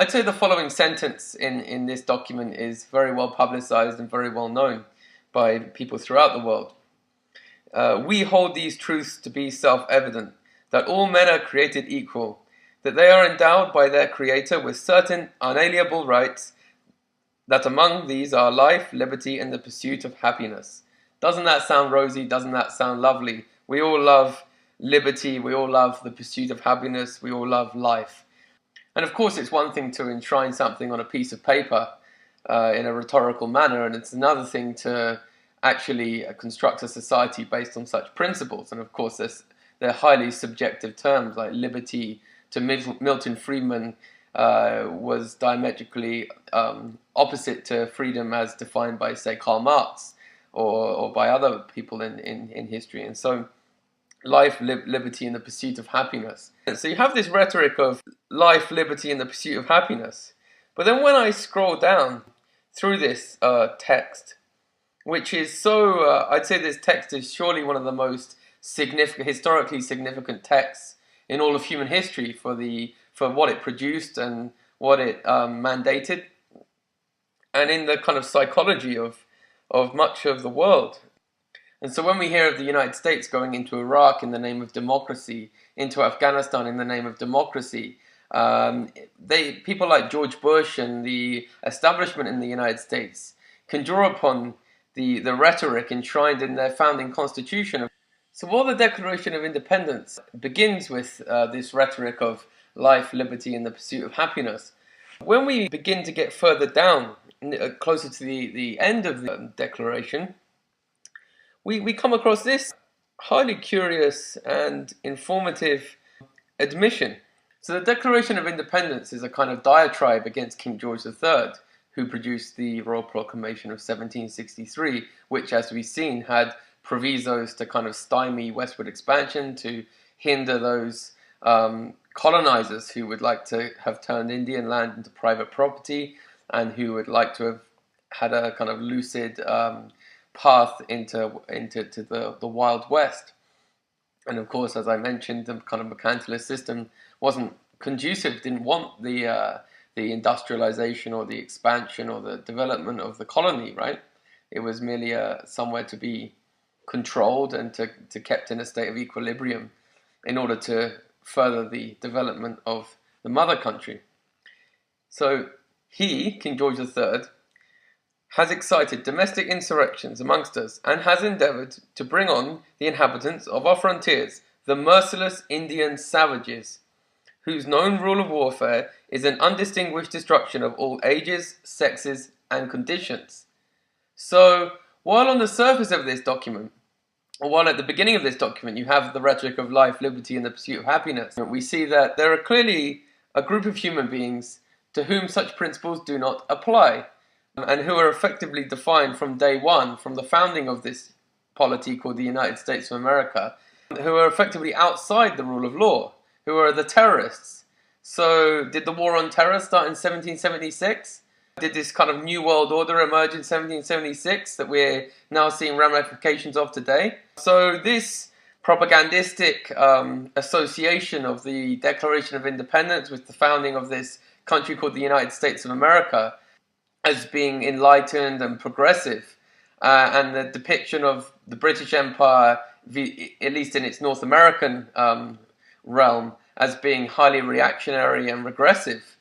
I'd say the following sentence in this document is very well publicized and very well known by people throughout the world. We hold these truths to be self-evident, that all men are created equal, that they are endowed by their Creator with certain unalienable rights, that among these are life, liberty, and the pursuit of happiness. Doesn't that sound rosy? Doesn't that sound lovely? We all love liberty, we all love the pursuit of happiness, we all love life. And of course, it's one thing to enshrine something on a piece of paper in a rhetorical manner, and it's another thing to actually construct a society based on such principles. And of course, they're highly subjective terms, like liberty to Milton Friedman was diametrically opposite to freedom as defined by, say, Karl Marx or by other people in history. And so life, liberty, and the pursuit of happiness. And so you have this rhetoric of life, liberty, and the pursuit of happiness. But then when I scroll down through this text, which is so, I'd say this text is surely one of the most historically significant texts in all of human history for what it produced and what it mandated, and in the kind of psychology of much of the world. And so when we hear of the United States going into Iraq in the name of democracy, into Afghanistan in the name of democracy, people like George Bush and the establishment in the United States can draw upon the rhetoric enshrined in their founding constitution. So while the Declaration of Independence begins with this rhetoric of life, liberty, and the pursuit of happiness, when we begin to get further down, closer to the end of the Declaration, we come across this highly curious and informative admission. So the Declaration of Independence is a kind of diatribe against King George III, who produced the Royal Proclamation of 1763, which, as we've seen, had provisos to kind of stymie westward expansion, to hinder those colonizers who would like to have turned Indian land into private property and who would like to have had a kind of lucid path into the Wild West. And of course, as I mentioned, the kind of mercantilist system wasn't conducive, didn't want the industrialization or the expansion or the development of the colony, right? It was merely somewhere to be controlled and to kept in a state of equilibrium in order to further the development of the mother country. So he, King George III, has excited domestic insurrections amongst us and has endeavoured to bring on the inhabitants of our frontiers, the merciless Indian savages, whose known rule of warfare is an undistinguished destruction of all ages, sexes, and conditions. So, while on the surface of this document, or while at the beginning of this document you have the rhetoric of life, liberty, and the pursuit of happiness, we see that there are clearly a group of human beings to whom such principles do not apply, and who are effectively defined from day one, from the founding of this polity called the United States of America, who are effectively outside the rule of law, who are the terrorists. So did the war on terror start in 1776? Did this kind of new world order emerge in 1776 that we're now seeing ramifications of today? So this propagandistic association of the Declaration of Independence with the founding of this country called the United States of America as being enlightened and progressive, and the depiction of the British Empire, at least in its North American realm, as being highly reactionary and regressive,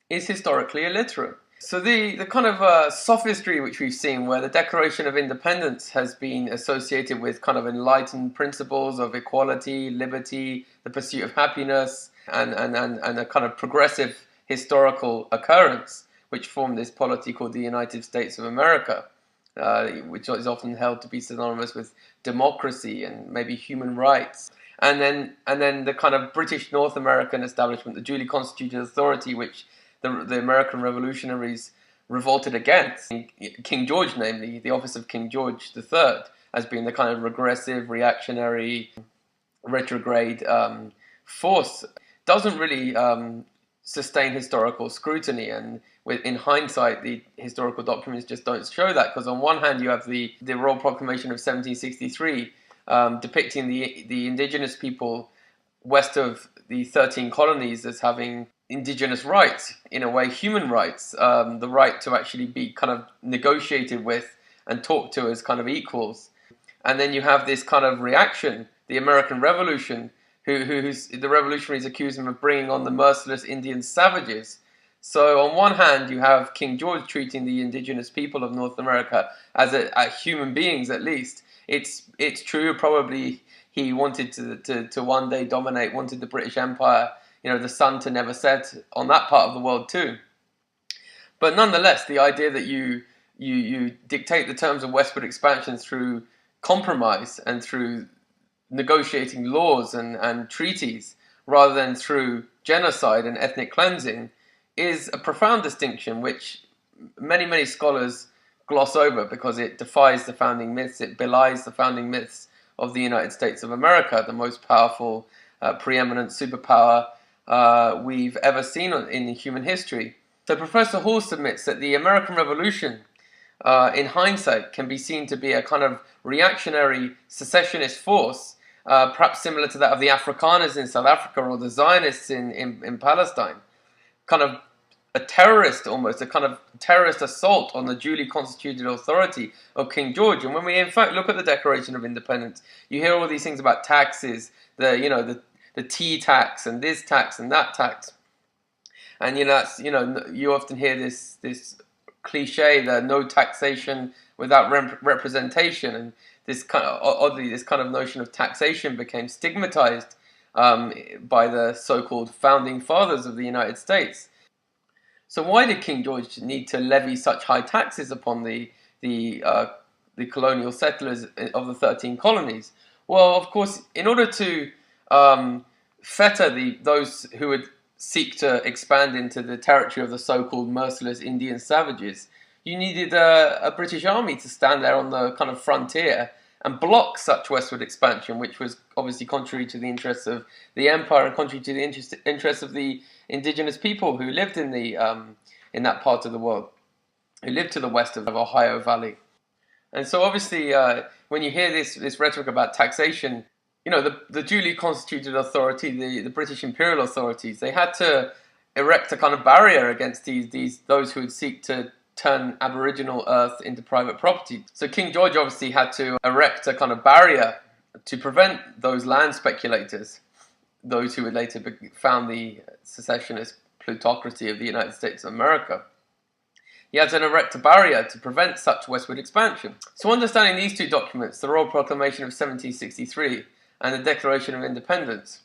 is historically illiterate. So the kind of sophistry which we've seen, where the Declaration of Independence has been associated with kind of enlightened principles of equality, liberty, the pursuit of happiness, and a kind of progressive historical occurrence, which formed this polity called the United States of America, which is often held to be synonymous with democracy and maybe human rights. And then the kind of British North American establishment, the duly constituted authority, which the American revolutionaries revolted against. King George, namely, the office of King George III, as being the kind of regressive, reactionary, retrograde force, doesn't really sustain historical scrutiny. And in hindsight, the historical documents just don't show that, because on one hand you have the Royal Proclamation of 1763 depicting the indigenous people west of the 13 colonies as having indigenous rights, in a way human rights, the right to actually be kind of negotiated with and talked to as kind of equals. And then you have this kind of reaction, the American Revolution, who's the revolutionaries accuse him of bringing on the merciless Indian savages. So on one hand, you have King George treating the indigenous people of North America as human beings, at least. It's true, probably he wanted to one day dominate, wanted the British Empire, the sun to never set on that part of the world too. But nonetheless, the idea that you dictate the terms of westward expansion through compromise and through negotiating laws and treaties rather than through genocide and ethnic cleansing is a profound distinction which many scholars gloss over because it defies the founding myths, it belies the founding myths of the United States of America, the most powerful, preeminent superpower we've ever seen in human history. So Professor Hall submits that the American Revolution, in hindsight, can be seen to be a kind of reactionary secessionist force, perhaps similar to that of the Afrikaners in South Africa or the Zionists in Palestine. Kind of a terrorist, almost, a kind of terrorist assault on the duly constituted authority of King George. And when we, in fact, look at the Declaration of Independence, you hear all these things about taxes, the tea tax and this tax and that tax. And, you often hear this cliche, the no taxation without representation. And this kind of, oddly, this kind of notion of taxation became stigmatized by the so-called founding fathers of the United States. So why did King George need to levy such high taxes upon the colonial settlers of the 13 colonies? Well, of course, in order to fetter those who would seek to expand into the territory of the so-called merciless Indian savages, you needed a British army to stand there on the kind of frontier and block such westward expansion, which was obviously contrary to the interests of the empire and contrary to the interests of the indigenous people who lived in that part of the world, who lived to the west of the Ohio Valley. And so obviously, when you hear this rhetoric about taxation, the duly constituted authority, the British imperial authorities, they had to erect a kind of barrier against those who would seek to turn Aboriginal earth into private property. So King George obviously had to erect a kind of barrier to prevent those land speculators, those who would later found the secessionist plutocracy of the United States of America. He had to erect a barrier to prevent such westward expansion. So understanding these two documents, the Royal Proclamation of 1763 and the Declaration of Independence,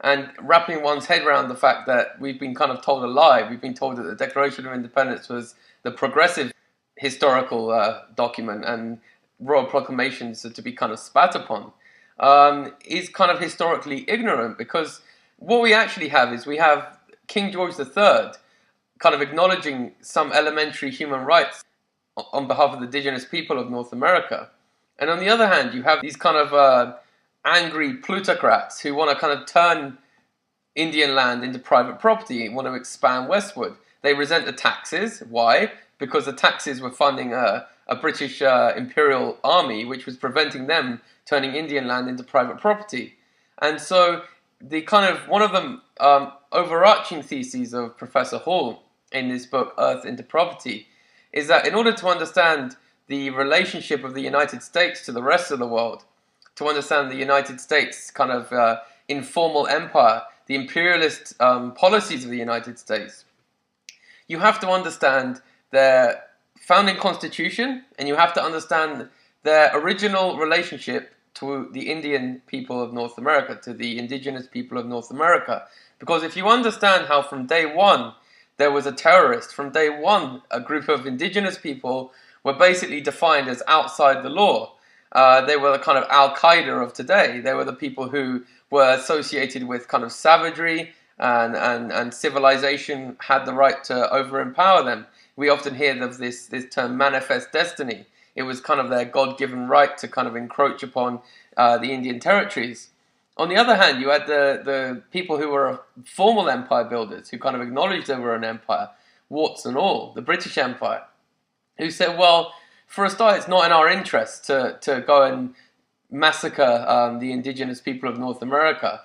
and wrapping one's head around the fact that we've been kind of told a lie. We've been told that the Declaration of Independence was the progressive historical document and Royal Proclamations are to be kind of spat upon, is kind of historically ignorant, because what we actually have is we have King George III kind of acknowledging some elementary human rights on behalf of the indigenous people of North America. And on the other hand, you have these kind of angry plutocrats who want to kind of turn Indian land into private property, want to expand westward. They resent the taxes. Why? Because the taxes were funding a British imperial army, which was preventing them turning Indian land into private property. And so the kind of one of the overarching theses of Professor Hall in this book, Earth into Property, is that in order to understand the relationship of the United States to the rest of the world, to understand the United States kind of informal empire, the imperialist policies of the United States, you have to understand their founding constitution, and you have to understand their original relationship to the Indian people of North America, to the indigenous people of North America. Because if you understand how from day one there was a terrorist, from day one a group of indigenous people were basically defined as outside the law. They were the kind of Al-Qaeda of today. They were the people who were associated with kind of savagery, and civilization had the right to overempower them. We often hear of this term manifest destiny. It was kind of their God-given right to kind of encroach upon the Indian territories. On the other hand, you had the people who were formal empire builders, who kind of acknowledged they were an empire, warts and all, the British Empire, who said, well, for a start, it's not in our interest to go and massacre the indigenous people of North America.